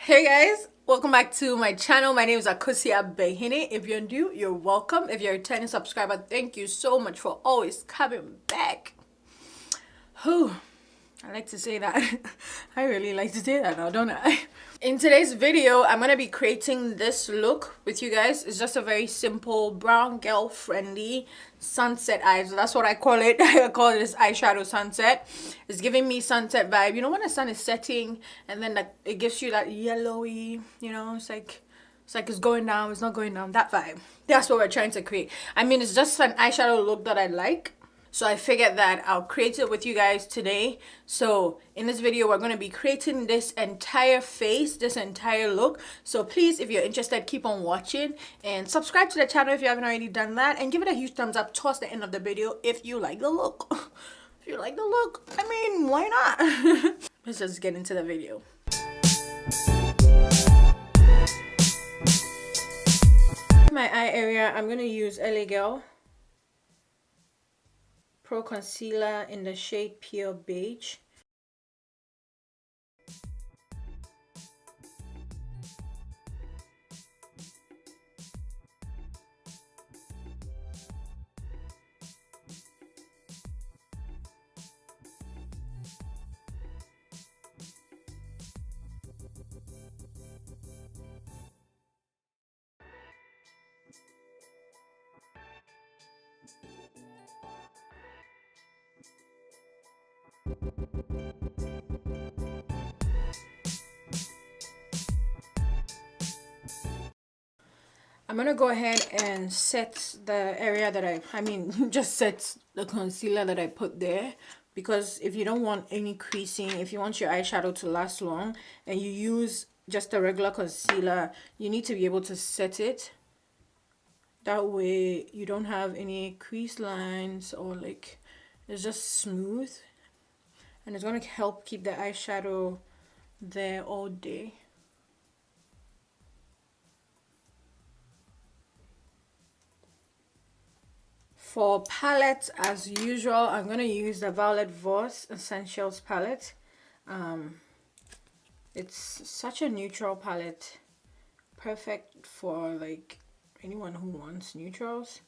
Hey guys, welcome back to my channel. My name is Akosua Benhene. If you're new, you're welcome. If you're a returning subscriber, thank you so much for always coming back. Whew. I like to say that. I really like to say that now, don't I? In today's video, I'm going to be creating this look with you guys. It's just a very simple brown girl friendly sunset eyes. That's what I call it. I call this eyeshadow sunset. It's giving me sunset vibe. You know when the sun is setting and then it gives you that yellowy, it's like it's going down, it's not going down, that vibe. That's what we're trying to create. I mean, it's just an eyeshadow look that I like. So I figured that I'll create it with you guys today. So in this video, we're going to be creating this entire face, this entire look. So please, if you're interested, keep on watching and subscribe to the channel if you haven't already done that. And give it a huge thumbs up towards the end of the video if you like the look. If you like the look, I mean, why not? Let's just get into the video. My eye area, I'm going to use LA Girl Pro Concealer in the shade Pure Beige. I'm gonna go ahead and set the area that I mean just set the concealer that I put there, because if you don't want any creasing, if you want your eyeshadow to last long and you use just a regular concealer, you need to be able to set it that way you don't have any crease lines, or like it's just smooth, and it's going to help keep the eyeshadow there all day. For palette, as usual, I'm going to use the Violet Voss Essentials palette. It's such a neutral palette, perfect for like anyone who wants neutrals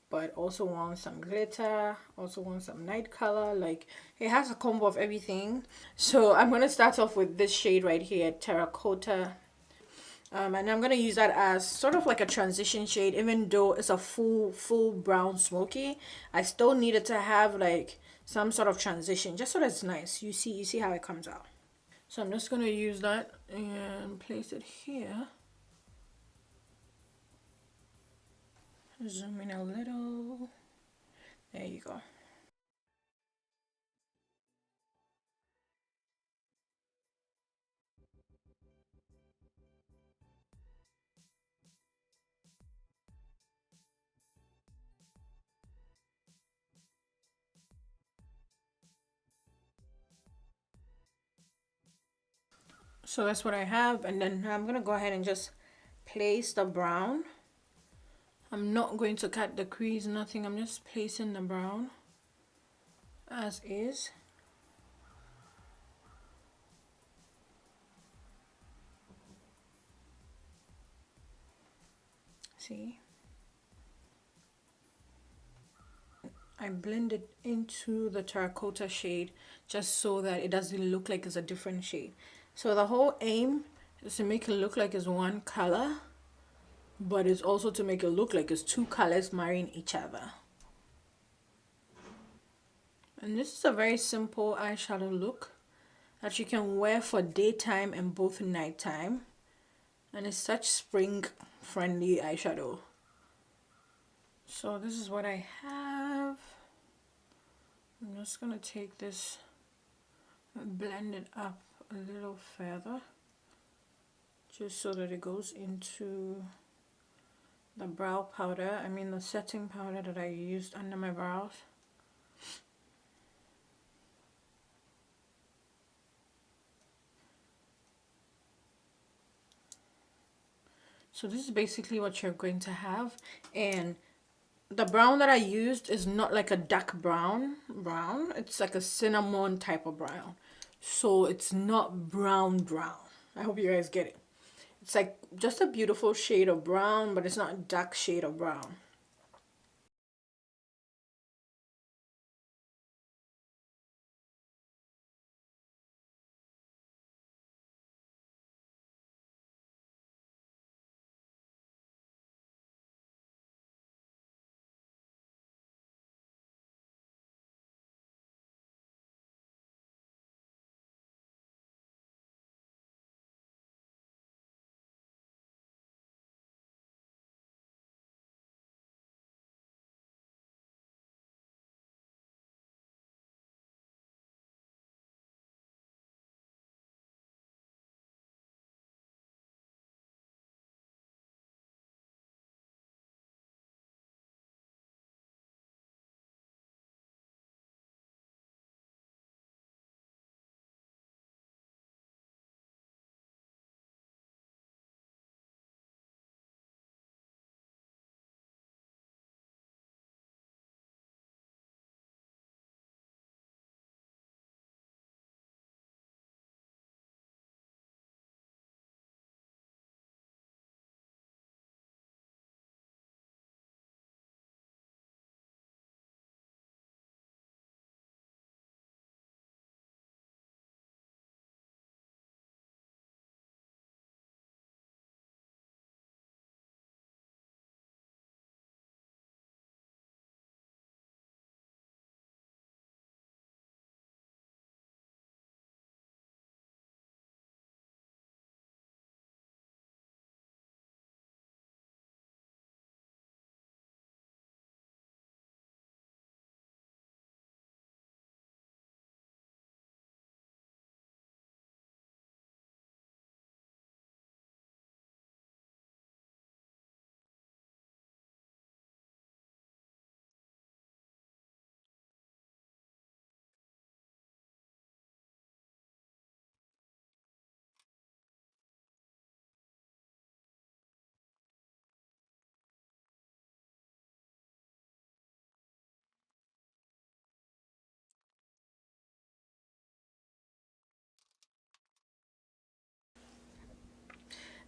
but also wants some glitter, also wants some night color. Like, it has a combo of everything. So I'm going to start off with this shade right here, Terracotta. And I'm going to use that as sort of like a transition shade. Even though it's a full brown smoky, I still needed to have like some sort of transition, just so that it's nice. You see how it comes out. So I'm just going to use that and place it here. Zoom in a little. There you go. So that's what I have, and then I'm gonna go ahead and just place the brown. I'm not going to cut the crease, nothing. I'm just placing the brown as is. See? I blend it into the terracotta shade just so that it doesn't look like it's a different shade. So the whole aim is to make it look like it's one color, but it's also to make it look like it's two colors marrying each other. And this is a very simple eyeshadow look that you can wear for daytime and both nighttime. And it's such spring friendly eyeshadow. So this is what I have. I'm just gonna take this and blend it up a little further, just so that it goes into the brow powder, I mean the setting powder that I used under my brows. So this is basically what you're going to have, and the brown that I used is not like a dark brown, it's like a cinnamon type of brown. So it's not brown. I hope you guys get it. It's like just a beautiful shade of brown, but it's not a dark shade of brown.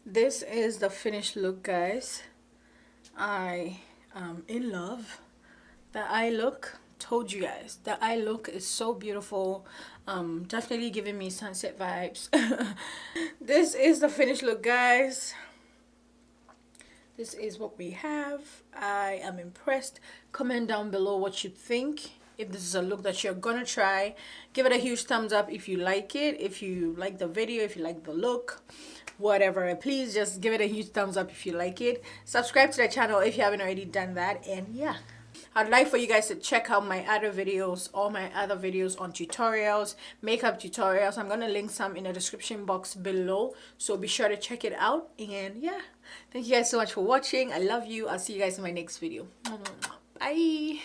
This is the finished look, guys. I am in love. The eye look, told you guys, the eye look is so beautiful. Definitely giving me sunset vibes. This is the finished look, guys. This is what we have. I am impressed. Comment down below what you think. If this is a look that you're gonna try, give it a huge thumbs up if you like it, if you like the video, if you like the look, whatever. Please just give it a huge thumbs up if you like it. Subscribe to the channel if you haven't already done that. And yeah, I'd like for you guys to check out my other videos, all my other videos on tutorials, makeup tutorials. I'm gonna link some in the description box below, so be sure to check it out. And yeah, thank you guys so much for watching. I love you. I'll see you guys in my next video. Bye.